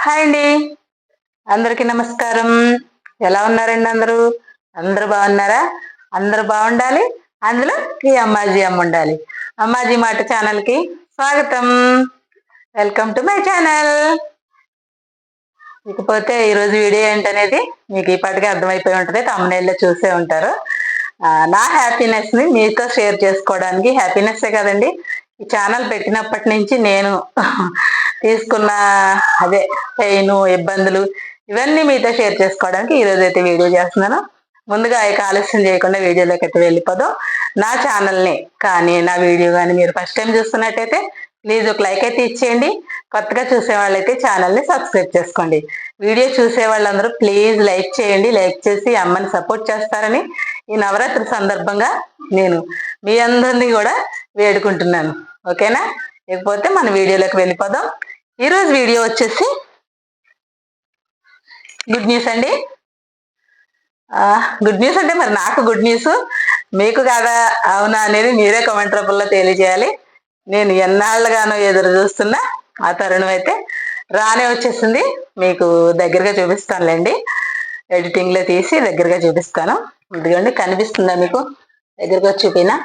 Hi అండి, అందరికీ నమస్కారం. ఎలా ఉన్నారండి అందరూ? అందరూ బాగున్నారా? అందరూ బాగుండాలి, అందులో ఈ అమ్మాజీ అమ్మ ఉండాలి. అమ్మాజీ మాట ఛానల్కి స్వాగతం. Welcome to my channel. ఇకపోతే ఈరోజు వీడియో ఏంటనేది మీకు ఈ పాటికి అర్థమైపోయి ఉంటుంది, తమ్మునేళ్ళలో చూసే ఉంటారు. నా హ్యాపీనెస్ని మీతో షేర్ చేసుకోవడానికి, హ్యాపీనెస్సే కదండి ఈ ఛానల్ పెట్టినప్పటి నుంచి నేను తీసుకున్న అదే పెయిన్, ఇబ్బందులు ఇవన్నీ మీతో షేర్ చేసుకోవడానికి ఈరోజు అయితే వీడియో చేస్తున్నాను. ముందుగా ఆలస్యం చేయకుండా వీడియోలోకి అయితే వెళ్ళిపోదాం. నా ఛానల్ని కానీ నా వీడియో కానీ మీరు ఫస్ట్ టైం చూస్తున్నట్టయితే ప్లీజ్ ఒక లైక్ అయితే ఇచ్చేయండి. కొత్తగా చూసే వాళ్ళైతే ఛానల్ని సబ్స్క్రైబ్ చేసుకోండి. వీడియో చూసే వాళ్ళందరూ ప్లీజ్ లైక్ చేయండి. లైక్ చేసి అమ్మని సపోర్ట్ చేస్తారని ఈ నవరాత్రి సందర్భంగా నేను మీ అందరినీ కూడా వేడుకుంటున్నాను. ఓకేనా? ఇకపోతే మన వీడియోలోకి వెళ్ళిపోదాం. ఈరోజు వీడియో వచ్చేసి గుడ్ న్యూస్ అండి. గుడ్ న్యూస్ అంటే మరి నాకు గుడ్ న్యూస్, మీకు కాదా అవునా అనేది మీరే కామెంట్ రూపంలో తెలియజేయాలి. నేను ఎన్నాళ్ళుగానో ఎదురు చూస్తున్నా ఆ తరుణం అయితే రానే వచ్చేసింది. మీకు దగ్గరగా చూపిస్తానులేండి, ఎడిటింగ్లో తీసి దగ్గరగా చూపిస్తాను. ఇదిగోండి, కనిపిస్తుందా మీకు? దగ్గరగా చూపినా?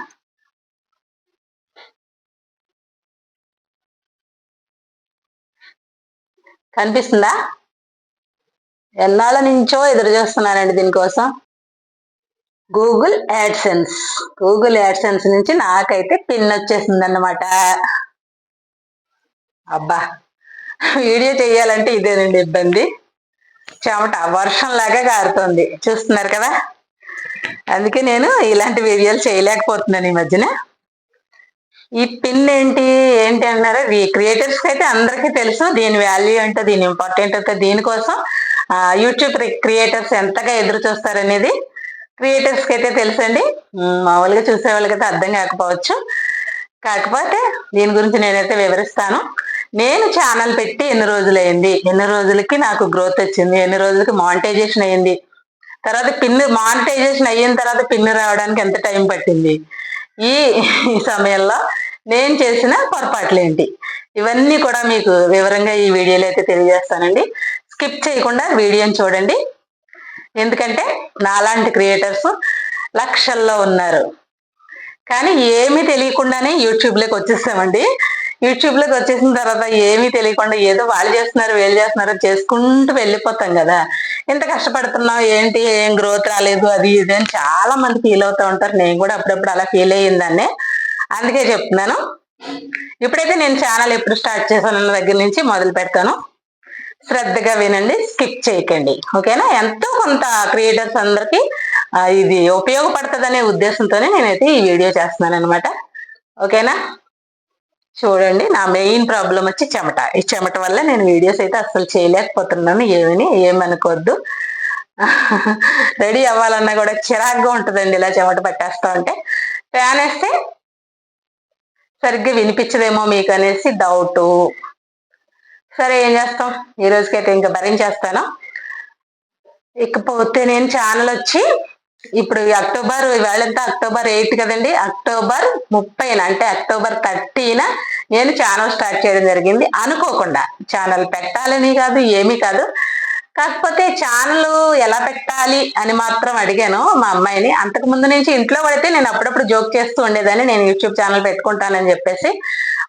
కనిపిస్తుందా? ఎన్నాళ్ళ నుంచో ఎదురు చూస్తున్నానండి దీనికోసం. గూగుల్ యాడ్సెన్స్ నుంచి నాకైతే పిన్ వచ్చేసింది అన్నమాట. అబ్బా, వీడియో చేయాలంటే ఇదేనండి ఇబ్బంది. చెమట వర్షంలాగా కారుతోంది, చూస్తున్నారు కదా. అందుకే నేను ఇలాంటి వీడియోలు చేయలేకపోతున్నాను ఈ మధ్యన. ఈ పిన్ ఏంటి అన్నారా? క్రియేటర్స్ అయితే అందరికీ తెలుసు దీని వాల్యూ అంటే, దీని ఇంపార్టెంట్ అంటే. దీనికోసం యూట్యూబ్ క్రియేటర్స్ ఎంతగా ఎదురు చూస్తారనేది క్రియేటర్స్కి అయితే తెలుసండి. మామూలుగా చూసే వాళ్ళకైతే అర్థం కాకపోవచ్చు. కాకపోతే దీని గురించి నేనైతే వివరిస్తాను. నేను ఛానల్ పెట్టి ఎన్ని రోజులైంది, ఎన్ని రోజులకి నాకు గ్రోత్ వచ్చింది, ఎన్ని రోజులకి మానిటైజేషన్ అయ్యింది, తర్వాత పిన్ మానిటైజేషన్ అయిన తర్వాత పిన్ రావడానికి ఎంత టైం పట్టింది, ఈ సమయంలో నేను చేసిన పొరపాట్లు ఏంటి, ఇవన్నీ కూడా మీకు వివరంగా ఈ వీడియోలో అయితే తెలియజేస్తానండి. స్కిప్ చేయకుండా వీడియోని చూడండి. ఎందుకంటే నాలాంటి క్రియేటర్స్ లక్షల్లో ఉన్నారు, కానీ ఏమీ తెలియకుండానే యూట్యూబ్లోకి వచ్చేసామండి. యూట్యూబ్లోకి వచ్చేసిన తర్వాత ఏమీ తెలియకుండా ఏదో వాళ్ళు చేస్తున్నారు వీళ్ళు చేస్తున్నారు చేసుకుంటూ వెళ్ళిపోతాం కదా. ఎంత కష్టపడుతున్నావు ఏంటి, ఏం గ్రోత్ రాలేదు, అది ఇది అని చాలా మంది ఫీల్ అవుతూ ఉంటారు. నేను కూడా అప్పుడప్పుడు అలా ఫీల్ అయ్యిందాన్ని, అందుకే చెప్తున్నాను. ఇప్పుడైతే నేను ఛానల్ ఎప్పుడు స్టార్ట్ చేశానన్న దగ్గర నుంచి మొదలు పెడతాను. శ్రద్ధగా వినండి, స్కిప్ చేయకండి. ఓకేనా? ఎంతో కొంత క్రియేటర్స్ అందరికీ ఇది ఉపయోగపడుతుందనే ఉద్దేశంతోనే నేనైతే ఈ వీడియో చేస్తున్నాను అనమాట. ఓకేనా? చూడండి, నా మెయిన్ ప్రాబ్లం వచ్చి చెమట. ఈ చెమట వల్ల నేను వీడియోస్ అయితే అస్సలు చేయలేకపోతున్నాను. ఏమనుకోవద్దు. రెడీ అవ్వాలన్నా కూడా చిరాగ్గా ఉంటుందండి ఇలా చెమట పట్టేస్తా ఉంటే. ఫ్యాన్ వేస్తే సరిగ్గా వినిపించదేమో మీకు అనేసి డౌటు. సరే, ఏం చేస్తాం, ఈ రోజుకైతే ఇంకా భరించేస్తాను. ఇకపోతే నేను ఛానల్ వచ్చి ఇప్పుడు అక్టోబర్, ఇవాళంతా అక్టోబర్ 8 కదండి. అక్టోబర్ 30 అంటే అక్టోబర్ 30 నేను ఛానల్ స్టార్ట్ చేయడం జరిగింది. అనుకోకుండా, ఛానల్ పెట్టాలని కాదు, ఏమీ కాదు. కాకపోతే ఛానల్ ఎలా పెట్టాలి అని మాత్రం అడిగాను మా అమ్మాయిని. అంతకు ముందు నుంచి ఇంట్లో పడితే నేను అప్పుడప్పుడు జోక్ చేస్తూ ఉండేదాన్ని, నేను యూట్యూబ్ ఛానల్ పెట్టుకుంటానని చెప్పేసి.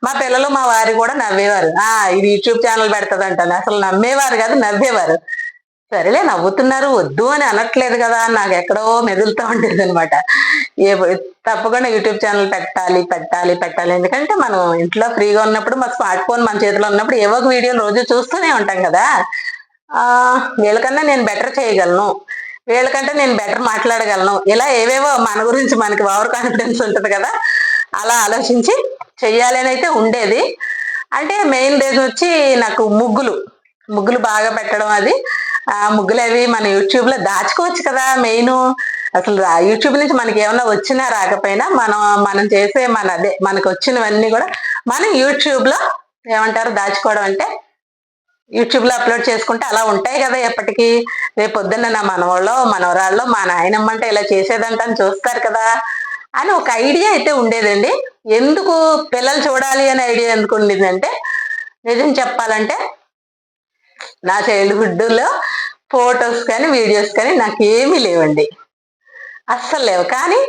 మా పిల్లలు మా వారు కూడా నవ్వేవారు, ఇది యూట్యూబ్ ఛానల్ పెడతదంటాను. అసలు నమ్మేవారు కాదు, నవ్వేవారు. సరేలే, నవ్వుతున్నారు, వద్దు అని అనట్లేదు కదా, నాకు ఎక్కడో మెదులుతూ ఉండేది అనమాట. తప్పకుండా యూట్యూబ్ ఛానల్ పెట్టాలి. ఎందుకంటే మనం ఇంట్లో ఫ్రీగా ఉన్నప్పుడు, మా స్మార్ట్ ఫోన్ మన చేతిలో ఉన్నప్పుడు ఏవో ఒక వీడియోలు రోజు చూస్తూనే ఉంటాం కదా. వీళ్ళకన్నా నేను బెటర్ చేయగలను, వీళ్ళకంటే నేను బెటర్ మాట్లాడగలను, ఇలా ఏవేవో మన గురించి మనకి ఓవర్ కాన్ఫిడెన్స్ ఉంటుంది కదా, అలా ఆలోచించి చెయ్యాలి అని అయితే ఉండేది. అంటే మెయిన్ రీజన్ వచ్చి నాకు ముగ్గులు బాగా పెట్టడం. అది ముగ్గులు అవి మన యూట్యూబ్లో దాచుకోవచ్చు కదా. మెయిన్ అసలు యూట్యూబ్ నుంచి మనకి ఏమన్నా వచ్చినా రాకపోయినా మనం చేసే మనకు వచ్చినవన్నీ కూడా మనం యూట్యూబ్లో ఏమంటారు దాచుకోవడం అంటే, యూట్యూబ్లో అప్లోడ్ చేసుకుంటే అలా ఉంటాయి కదా ఎప్పటికీ. రేపు పొద్దున్న నా మనవరాళ్ళు మా నాయనమ్మంటే ఇలా చేసేదంట అని చూస్తారు కదా అని ఒక ఐడియా అయితే ఉండేదండి. ఎందుకు పిల్లలు చూడాలి అనే ఐడియా ఎందుకు ఉండేదంటే, నిజం చెప్పాలంటే నా చైల్డ్హుడ్లో ఫొటోస్ కానీ వీడియోస్ కానీ నాకు ఏమీ లేవండి, అస్సలు లేవు. కానీ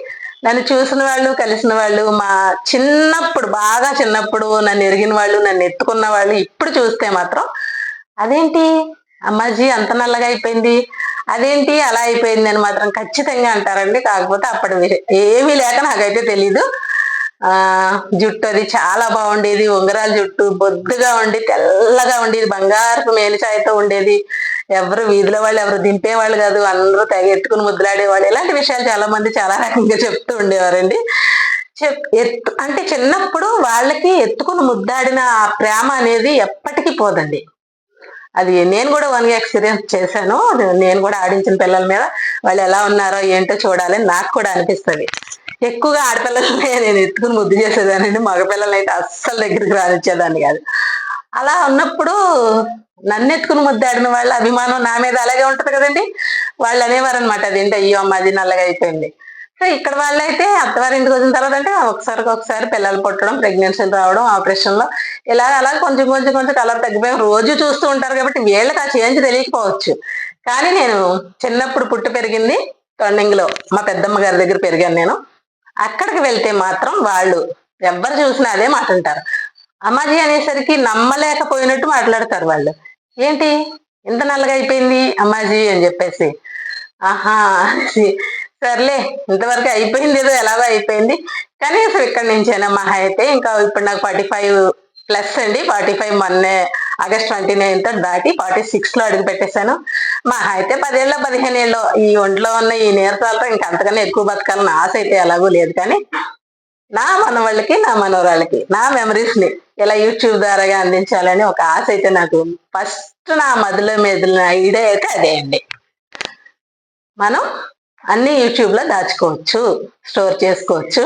నన్ను చూసిన వాళ్ళు, కలిసిన వాళ్ళు, మా చిన్నప్పుడు బాగా చిన్నప్పుడు నన్ను ఎరిగిన వాళ్ళు, నన్ను ఎత్తుకున్న వాళ్ళు ఇప్పుడు చూస్తే మాత్రం అదేంటి అమ్మాజీ అంత నల్లగా అయిపోయింది, అదేంటి అలా అయిపోయింది అని మాత్రం ఖచ్చితంగా అంటారండి. కాకపోతే అప్పటి ఏమీ లేక నాకైతే తెలీదు. జుట్టు అది చాలా బాగుండేది, ఉంగరాల జుట్టు, బొద్దుగా ఉండి తెల్లగా ఉండేది, బంగారపు మేలిచాయతో ఉండేది. ఎవరు వీధిలో వాళ్ళు ఎవరు దింపేవాళ్ళు కాదు, అందరూ తెగ ఎత్తుకుని ముద్దులాడేవాళ్ళు. ఇలాంటి విషయాలు చాలా మంది చాలా రకంగా చెప్తూ ఉండేవారండి. అంటే చిన్నప్పుడు వాళ్ళకి ఎత్తుకుని ముద్దాడిన ఆ ప్రేమ అనేది ఎప్పటికీ పోదండి. అది నేను కూడా ఎక్స్పీరియన్స్ చేశాను. నేను కూడా ఆడించిన పిల్లల మీద వాళ్ళు ఎలా ఉన్నారో ఏంటో చూడాలని నాకు కూడా అనిపిస్తుంది. ఎక్కువగా ఆడపిల్లలనే నేను ఎత్తుకుని ముద్దు చేసేదానండి, మగపిల్లలు అయితే అస్సలు దగ్గరికి రానిచ్చేదాన్ని కాదు. అలా ఉన్నప్పుడు నన్ను ఎత్తుకుని ముద్దాడిన వాళ్ళ అభిమానం నా మీద అలాగే ఉంటది కదండి. వాళ్ళు అనేవారు అనమాట, అదేంటి అయ్యో అమ్మ అది నల్లగా అయిపోయింది. సో ఇక్కడ వాళ్ళైతే అత్తవారింటికి వచ్చిన తర్వాత అంటే ఒకసారి పిల్లలు పుట్టడం, ప్రెగ్నెన్సీలు రావడం, ఆపరేషన్లో ఇలా అలా కొంచెం కొంచెం కొంచెం కలర్ తగ్గిపోయి రోజు చూస్తూ ఉంటారు కాబట్టి వీళ్ళకి ఆ చేంజ్ తెలియకపోవచ్చు. కానీ నేను చిన్నప్పుడు పుట్టి పెరిగింది టర్నింగ్ లో మా పెద్దమ్మ గారి దగ్గర పెరిగాను నేను. అక్కడికి వెళ్తే మాత్రం వాళ్ళు ఎవ్వరు చూసినా అదే మాట అంటారు. అమ్మాజీ అనేసరికి నమ్మలేకపోయినట్టు మాట్లాడతారు వాళ్ళు. ఏంటి ఇంత నల్లగా అయిపోయింది అమ్మాజీ అని చెప్పేసి. ఆహా సర్లే ఇంతవరకు అయిపోయింది, ఏదో ఎలాగో అయిపోయింది, కనీసం ఇక్కడి నుంచైనా మహా అయితే ఇంకా ఇప్పుడు నాకు 45+ అండి. 45 మొన్నే ఆగస్ట్ 29తో దాటి 46లో అడుగు పెట్టేశాను. మహా అయితే 10 ఏళ్ళో 15 ఏళ్ళో ఈ ఒంట్లో ఉన్న ఈ నీరసాలతో ఇంకా అంతకన్నా ఎక్కువ బతకాలని ఆశ అయితే ఎలాగూ లేదు. కానీ నా మనవాళ్ళకి, నా మనవరాళ్ళకి నా మెమరీస్ ని ఇలా యూట్యూబ్ ద్వారాగా అందించాలని ఒక ఆశ అయితే నాకు ఫస్ట్ నా మదిలో మెదిలిన ఐడియా అయితే అదే అండి. మనం అన్ని యూట్యూబ్ లో దాచుకోవచ్చు, స్టోర్ చేసుకోవచ్చు.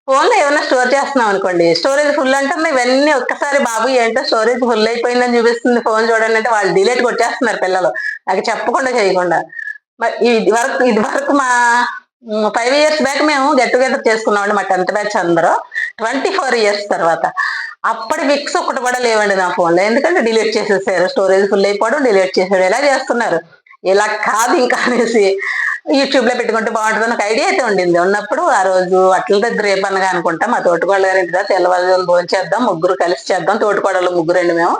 ఫోన్లో ఏమైనా స్టోర్ చేస్తున్నాం అనుకోండి, స్టోరేజ్ ఫుల్ అంటుంది, ఇవన్నీ ఒక్కసారి బాబు ఏంటో స్టోరేజ్ ఫుల్ అయిపోయిందని చూపిస్తుంది, ఫోన్ చూడండి అంటే వాళ్ళు డిలీట్ కొట్టేస్తున్నారు పిల్లలు, నాకు చెప్పకుండా చేయకుండా. మరి ఇది వరకు మా 5 years బ్యాక్ మేము గెట్ టుగెదర్ చేసుకున్నామండి, మా 10th బ్యాచ్ అందరూ 24 years తర్వాత. అప్పటి పిక్స్ ఒకటి కూడా లేవండి నా ఫోన్లో, ఎందుకంటే డిలీట్ చేసేసారు, స్టోరేజ్ ఫుల్ అయిపోవడం డిలీట్ చేసాడు, ఎలా చేస్తున్నారు. ఇలా కాదు ఇంకా అనేసి యూట్యూబ్ లో పెట్టుకుంటే బాగుంటుంది ఒక ఐడియా అయితే ఉండింది. ఉన్నప్పుడు ఆ రోజు అట్ల దగ్గర రేపనగా అనుకుంటా మా తోటికోళ్ళ గారి ఇంటి తెల్లవారుజామున భోజనం చేద్దాం, ముగ్గురు కలిసి చేద్దాం, తోటికోడళ్ళు ముగ్గురండి మేము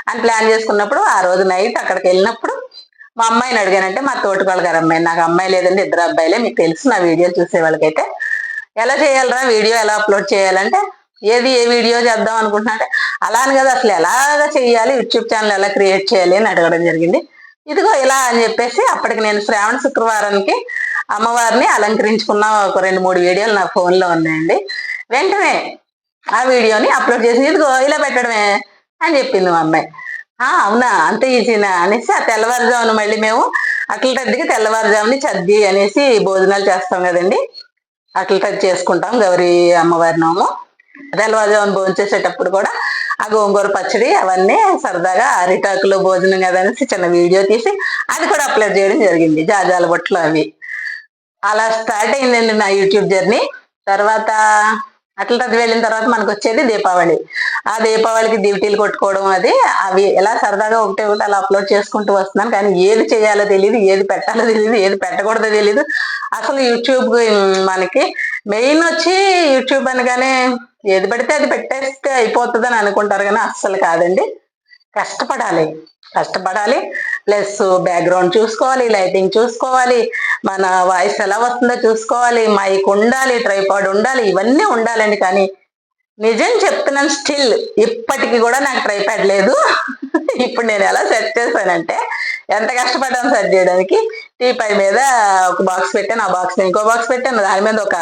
అని ప్లాన్ చేసుకున్నప్పుడు ఆ రోజు నైట్ అక్కడికి వెళ్ళినప్పుడు మా అమ్మాయిని అడిగానంటే, మా తోటికోళ్ళ గారు అమ్మాయి, నాకు అమ్మాయి లేదండి, 2 అబ్బాయిలే, మీకు తెలుసు నా వీడియో చూసే వాళ్ళకైతే, ఎలా చేయాలరా వీడియో ఎలా అప్లోడ్ చేయాలంటే, ఏ వీడియో చేద్దాం అనుకుంటున్నా అంటే, అలా అని కదా అసలు ఎలాగా చేయాలి, యూట్యూబ్ ఛానల్ ఎలా క్రియేట్ చేయాలి అని అడగడం జరిగింది. ఇదిగో ఇలా అని చెప్పేసి అప్పటికి నేను శ్రావణ శుక్రవారానికి అమ్మవారిని అలంకరించుకున్న ఒక 2-3 వీడియోలు నా ఫోన్లో ఉన్నాయండి. వెంటనే ఆ వీడియోని అప్లోడ్ చేసి ఇదిగో ఇలా పెట్టడమే అని చెప్పింది మా అమ్మాయి. అవునా అంత ఈజీనా అనేసి ఆ తెల్లవారుజామున మళ్ళీ మేము అట్ల తద్దికి తెల్లవారుజాముని చద్ది అనేసి భోజనాలు చేస్తాం కదండి, అట్ల తద్ది చేసుకుంటాం గౌరీ అమ్మవారి నోము. తెల్లవారుజామున భోజనం చేసేటప్పుడు కూడా ఆ గోంగూర పచ్చడి అవన్నీ సరదాగా అరిటాకులో భోజనం కదా అనేసి చిన్న వీడియో తీసి అది కూడా అప్లోడ్ చేయడం జరిగింది, జాజాల బొట్లు అవి. అలా స్టార్ట్ అయిందండి నా యూట్యూబ్ జర్నీ. తర్వాత అట్లా వెళ్ళిన తర్వాత మనకు వచ్చేది దీపావళి. ఆ దీపావళికి డ్యూటీలు కొట్టుకోవడం అవి ఎలా సరదాగా ఒకటి అలా అప్లోడ్ చేసుకుంటూ వస్తున్నాను. కానీ ఏది చేయాలో తెలియదు, ఏది పెట్టాలో తెలియదు, ఏది పెట్టకూడదో తెలియదు. అసలు యూట్యూబ్ మనకి మెయిన్ వచ్చి యూట్యూబ్ అనగానే ఏది పడితే అది పెట్టేస్తే అయిపోతుంది అని అనుకుంటారు, కానీ అస్సలు కాదండి. కష్టపడాలి, ప్లస్ బ్యాక్గ్రౌండ్ చూసుకోవాలి, లైటింగ్ చూసుకోవాలి, మన వాయిస్ ఎలా వస్తుందో చూసుకోవాలి, మైక్ ఉండాలి, ట్రైపాడ్ ఉండాలి, ఇవన్నీ ఉండాలండి. కానీ నిజం చెప్తున్నాను, స్టిల్ ఇప్పటికి కూడా నాకు ట్రైపాడ్ లేదు. ఇప్పుడు నేను ఎలా సెట్ చేశానంటే, ఎంత కష్టపడ్డాను సెట్ చేయడానికి. టీపై మీద ఒక బాక్స్ పెట్టాను, ఆ బాక్స్ ఇంకో బాక్స్ పెట్టాను, దాని మీద ఒక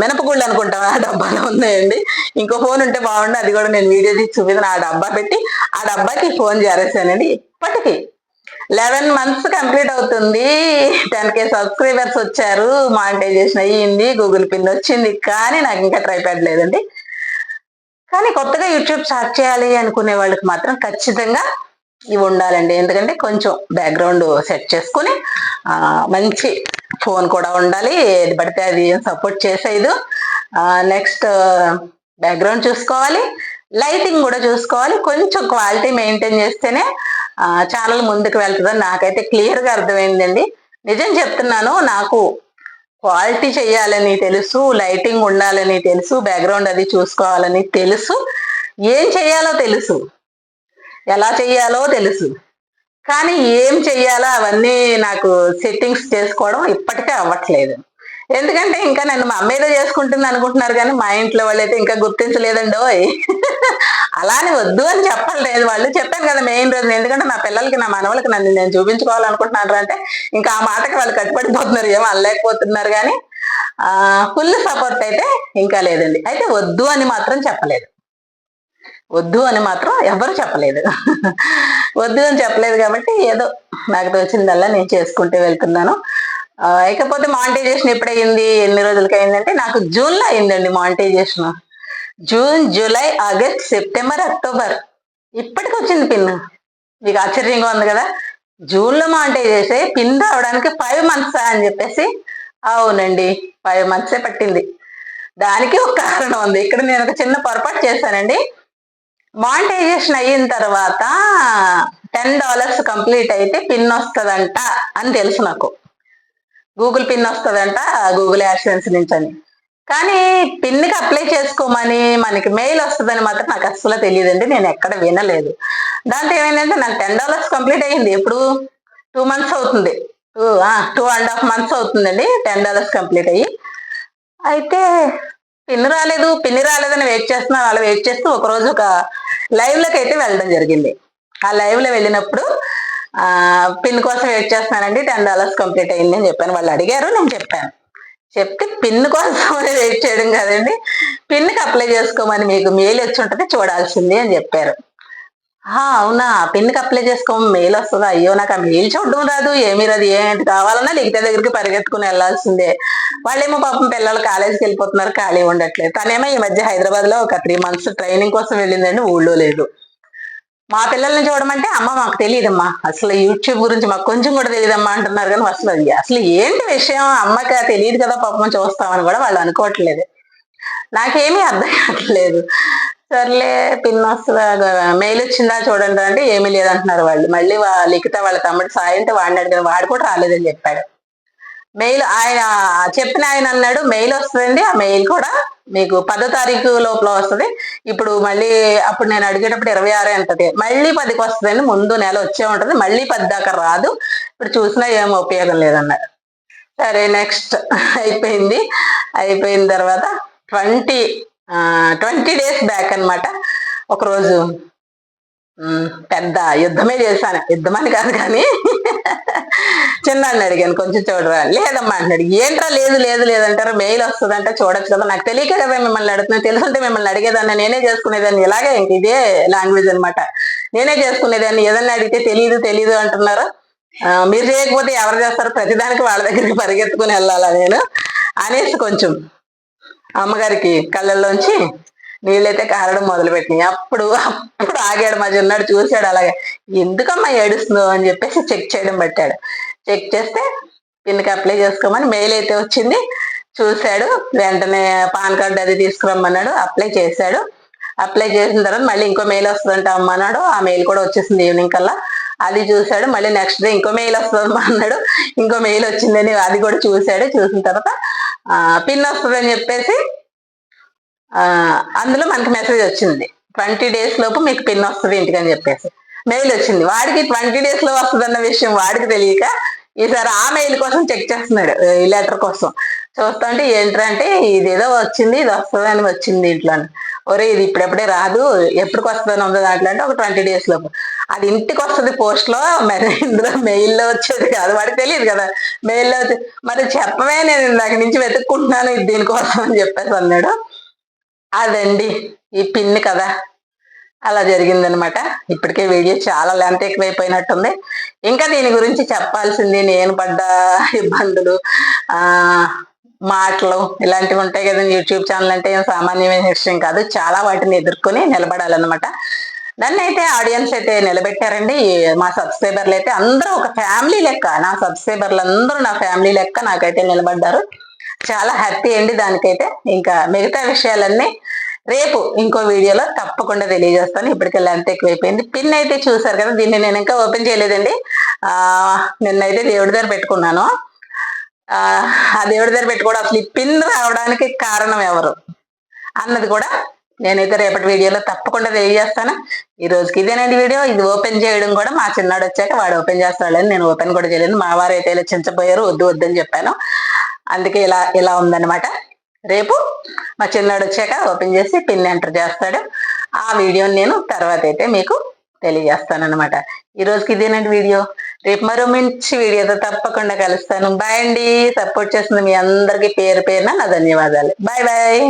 మినపగుళ్ళు అనుకుంటాం ఆ డబ్బాలో ఉన్నాయండి. ఇంకో ఫోన్ ఉంటే బాగుండు, అది కూడా నేను వీడియో తీసి చూపించిన ఆ డబ్బా పెట్టి ఆ డబ్బాకి ఫోన్ చేరేసానండి. ఇప్పటికి 11 months కంప్లీట్ అవుతుంది, 10K సబ్స్క్రైబర్స్ వచ్చారు, మానిటైజేషన్ అయ్యింది, గూగుల్ పిన్ వచ్చింది, కానీ నాకు ఇంకా ట్రైపాడ్ లేదండి. కానీ కొత్తగా యూట్యూబ్ స్టార్ట్ చేయాలి అనుకునే వాళ్ళకి మాత్రం ఖచ్చితంగా ఇవి ఉండాలండి. ఎందుకంటే కొంచెం బ్యాక్గ్రౌండ్ సెట్ చేసుకుని మంచి ఫోన్ కూడా ఉండాలి, ఏది పడితే అది సపోర్ట్ చేసేది. నెక్స్ట్ బ్యాక్గ్రౌండ్ చూసుకోవాలి, లైటింగ్ కూడా చూసుకోవాలి, కొంచెం క్వాలిటీ మెయింటైన్ చేస్తేనే ఛానల్ ముందుకు వెళ్తుందని నాకైతే క్లియర్ గా అర్థమైందండి. నిజం చెప్తున్నాను, నాకు క్వాలిటీ చెయ్యాలని తెలుసు, లైటింగ్ ఉండాలని తెలుసు, బ్యాక్గ్రౌండ్ అది చూసుకోవాలని తెలుసు, ఏం చెయ్యాలో తెలుసు, ఎలా చెయ్యాలో తెలుసు. కానీ ఏం చెయ్యాలో అవన్నీ నాకు సెట్టింగ్స్ చేసుకోవడం ఇప్పటికే అవ్వట్లేదు. ఎందుకంటే ఇంకా నన్ను మా అమ్మ ఏదో చేసుకుంటుంది అనుకుంటున్నారు కానీ మా ఇంట్లో వాళ్ళైతే ఇంకా గుర్తించలేదండోయ్. అలానే వద్దు అని చెప్పలేదు వాళ్ళు. చెప్పాను కదా మెయిన్ రోజు, ఎందుకంటే నా పిల్లలకి నా మనవలకి నన్ను నేను చూపించుకోవాలనుకుంటున్నారు అంటే ఇంకా ఆ మాటకి వాళ్ళు కట్టుబడిపోతున్నారు, ఏమో అనలేకపోతున్నారు. కానీ ఫుల్ సపోర్ట్ అయితే ఇంకా లేదండి. అయితే వద్దు అని మాత్రం చెప్పలేదు, వద్దు అని మాత్రం ఎవరు చెప్పలేదు. వద్దు అని చెప్పలేదు కాబట్టి ఏదో నాకు తోచిందల్లా నేను చేసుకుంటూ వెళ్తున్నాను. ఇకపోతే మానిటైజేషన్ ఎప్పుడయింది, ఎన్ని రోజులకి అయిందంటే నాకు జూన్లో అయిందండి monetisation. June, July, August, September, October ఇప్పటికి వచ్చింది పిన్. మీకు ఆశ్చర్యంగా ఉంది కదా. జూన్లో మానిటైజ్ పిన్ రావడానికి 5 months అని చెప్పేసి. అవునండి, 5 months పట్టింది. దానికి ఒక కారణం ఉంది. ఇక్కడ నేను ఒక చిన్న పొరపాటు చేశానండి. మానిటైజేషన్ అయిన తర్వాత $10 కంప్లీట్ అయితే పిన్ వస్తుందంట అని తెలుసు నాకు. గూగుల్ పిన్ వస్తుందంట గూగుల్ యాడ్సెన్స్ నుంచి అని. కానీ పిన్కి అప్లై చేసుకోమని మనకి మెయిల్ వస్తుందని మాత్రం నాకు అస్సలు తెలియదండి, నేను ఎక్కడ వినలేదు. దాంతో ఏమైందంటే నాకు $10 కంప్లీట్ అయ్యింది. ఎప్పుడు 2 months అవుతుంది, 2.5 months అవుతుందండి $10 కంప్లీట్ అయ్యి. అయితే పిన్ రాలేదని వెయిట్ చేస్తున్నాను. అలా వెయిట్ చేస్తూ ఒకరోజు ఒక లైవ్ లోకి అయితే వెళ్ళడం జరిగింది. ఆ లైవ్ లో వెళ్ళినప్పుడు పిన్ కోసం వెయిట్ చేస్తున్నానండి, $10 కంప్లీట్ అయింది అని చెప్పాను. వాళ్ళు అడిగారు, నేను చెప్పాను. చెప్తే పిన్ కోసం వెయిట్ చేయడం కాదండి, పిన్కి అప్లై చేసుకోమని మీకు మెయిల్ వచ్చి ఉంటుంది చూడాల్సింది అని చెప్పారు. అవునా, పిన్కి అప్లై చేసుకోమని మెయిల్ వస్తుందా? అయ్యో నాకు ఆ మెయిల్ చూడడం రాదు, ఏమీ రాదు. ఏంటి కావాలన్నా లిఖిత దగ్గరికి పరిగెత్తుకుని వెళ్లాల్సిందే. వాళ్ళేమో పాపం పిల్లలు కాలేజీకి వెళ్ళిపోతున్నారు, ఖాళీ ఉండట్లేదు. తనేమో ఈ మధ్య హైదరాబాద్ లో ఒక 3 months ట్రైనింగ్ కోసం వెళ్ళిందండి, ఊళ్ళో లేదు. మా పిల్లల్ని చూడమంటే అమ్మ మాకు తెలియదమ్మా, అసలు యూట్యూబ్ గురించి మాకు కొంచెం కూడా తెలియదమ్మా అంటున్నారు. కానీ అసలు ఏంటి విషయం, అమ్మకి తెలియదు కదా పాపం చూస్తామని కూడా వాళ్ళు అనుకోవట్లేదు. నాకేమీ అర్థం కావట్లేదు. సర్లే పిన్ వస్తుందా, మెయిల్ వచ్చిందా చూడండి అంటే ఏమీ లేదంటున్నారు వాళ్ళు. మళ్ళీ లిఖిత వాళ్ళ తమ్ముడు సాయంతో వాడిని అడిగారు, వాడు కూడా రాలేదని చెప్పాడు. మెయిల్ ఆయన చెప్పిన ఆయన అన్నాడు మెయిల్ వస్తుందండి, ఆ మెయిల్ కూడా మీకు 10వ తారీఖు లోపల వస్తుంది. ఇప్పుడు మళ్ళీ అప్పుడు నేను అడిగేటప్పుడు 26 అంటది, మళ్ళీ 10కి వస్తుందండి, ముందు నెల వచ్చే ఉంటుంది, మళ్ళీ 10 దాకా రాదు, ఇప్పుడు చూసినా ఏం ఉపయోగం లేదన్నారు. సరే నెక్స్ట్ అయిపోయిన తర్వాత 20 days బ్యాక్ అనమాట. ఒకరోజు పెద్ద యుద్ధమే చేశాను. యుద్ధం అని కాదు కానీ చిన్నాన్ని అడిగాను, కొంచెం చూడరా. లేదమ్మా అంటున్నాడు. ఏంట్రా లేదంటారు, మెయిల్ వస్తుందంట చూడొచ్చు కదా. నాకు తెలియక కదా మిమ్మల్ని అడుగుతున్నాను, తెలుసుంటే మిమ్మల్ని అడిగేదాన్ని, నేనే చేసుకునేదాన్ని. ఇలాగే ఇంక ఇదే లాంగ్వేజ్ అనమాట, నేనే చేసుకునేదాన్ని. ఏదన్నా అడిగితే తెలీదు అంటున్నారు. మీరు చేయకపోతే ఎవరు చేస్తారు, ప్రతిదానికి వాళ్ళ దగ్గరికి పరిగెత్తుకుని వెళ్ళాలా నేను అనేసి కొంచెం అమ్మగారికి కళ్ళల్లోంచి నీళ్ళైతే కారడం మొదలుపెట్టినాయి. అప్పుడు ఆగాడు, మా చిన్నాడు చూశాడు. అలాగే ఎందుకమ్మా ఏడుస్తుందో అని చెప్పేసి చెక్ చేయడం పెట్టాడు. చెక్ చేస్తే పిన్కి అప్లై చేసుకోమని మెయిల్ అయితే వచ్చింది. చూశాడు, వెంటనే పాన్ కార్డు అది తీసుకురమ్మన్నాడు. అప్లై చేశాడు. అప్లై చేసిన తర్వాత మళ్ళీ ఇంకో మెయిల్ వస్తుందంట అమ్మ అన్నాడు. ఆ మెయిల్ కూడా వచ్చేసింది ఈవినింగ్ కల్లా. అది చూశాడు. మళ్ళీ నెక్స్ట్ డే ఇంకో మెయిల్ వస్తుందమ్మా అన్నాడు. ఇంకో మెయిల్ వచ్చిందని అది కూడా చూశాడు. చూసిన తర్వాత పిన్ వస్తుందని చెప్పేసి అందులో మనకి మెసేజ్ వచ్చింది, 20 days లోపు మీకు పిన్ వస్తుంది ఇంటికి అని చెప్పేసి మెయిల్ వచ్చింది. వాడికి 20 days లో వస్తుందన్న విషయం వాడికి తెలియక ఈసారి ఆ మెయిల్ కోసం చెక్ చేస్తున్నాడు, ఈ లెటర్ కోసం. చూస్తుంటే ఏంటంటే ఇదేదో వచ్చింది, ఇది వస్తుందని వచ్చింది ఇంట్లో. ఒరే ఇది ఇప్పుడెప్పుడే రాదు, ఎప్పటికి వస్తుందని ఉంది దాంట్లో అంటే ఒక 20 days లోపు. అది ఇంటికి వస్తుంది పోస్ట్ లో, మరి ఇందులో మెయిల్లో వచ్చేది కాదు. వాడికి తెలియదు కదా మెయిల్లో వచ్చేది. మరి చెప్పమే, నేను ఇందాక నుంచి వెతుక్కుంటున్నాను ఇది దీనికోసం అని చెప్పేసి అన్నాడు. అదండి ఈ పిన్ కదా, అలా జరిగిందనమాట. ఇప్పటికే వీడియో చాలా లెంత్ ఎక్కువైపోయినట్టుంది. ఇంకా దీని గురించి చెప్పాల్సింది, నేను పడ్డ ఇబ్బందులు, మాటలు ఇలాంటివి ఉంటాయి కదండి. యూట్యూబ్ ఛానల్ అంటే ఏం సామాన్యమైన విషయం కాదు, చాలా వాటిని ఎదుర్కొని నిలబడాలన్నమాట. నన్ను అయితే ఆడియన్స్ అయితే నిలబెట్టారండి. మా సబ్స్క్రైబర్లు అయితే అందరూ ఒక ఫ్యామిలీ లెక్క, నా సబ్స్క్రైబర్లు అందరూ నా ఫ్యామిలీ లెక్క నాకైతే నిలబడ్డారు. చాలా హ్యాపీ అండి దానికైతే. ఇంకా మిగతా విషయాలన్నీ రేపు ఇంకో వీడియోలో తప్పకుండా తెలియజేస్తాను. ఇప్పటికే లెంత్ ఎక్కువైపోయింది. పిన్ అయితే చూసారు కదా, దీన్ని నేను ఇంకా ఓపెన్ చేయలేదండి. నిన్నైతే దేవుడి దగ్గర పెట్టుకున్నాను. ఆ దేవుడి దగ్గర పెట్టుకోవడం, అసలు ఈ పిన్ రావడానికి కారణం ఎవరు అన్నది కూడా నేనైతే రేపటి వీడియోలో తప్పకుండా తెలియజేస్తాను. ఈ రోజుకి ఇదేనండి వీడియో. ఇది ఓపెన్ చేయడం కూడా మా చిన్నాడు వచ్చాక వాడు ఓపెన్ చేస్తాడని నేను ఓపెన్ కూడా చేయలేదు. మా వారు అయితే ఇలా చించపోయారు, వద్దు వద్దని చెప్పాను. అందుకే ఇలా ఇలా ఉందన్నమాట. రేపు మా చిన్నాడు వచ్చాక ఓపెన్ చేసి పిన్ ఎంటర్ చేస్తాడు. ఆ వీడియోని నేను తర్వాత అయితే మీకు తెలియజేస్తాను అనమాట. ఈ రోజుకి ఇదేనండి వీడియో. రేపు మరో మంచి వీడియోతో తప్పకుండా కలుస్తాను. బాయ్ అండి. సపోర్ట్ చేస్తుంది మీ అందరికీ పేరు పేరున నా ధన్యవాదాలు. Bye bye.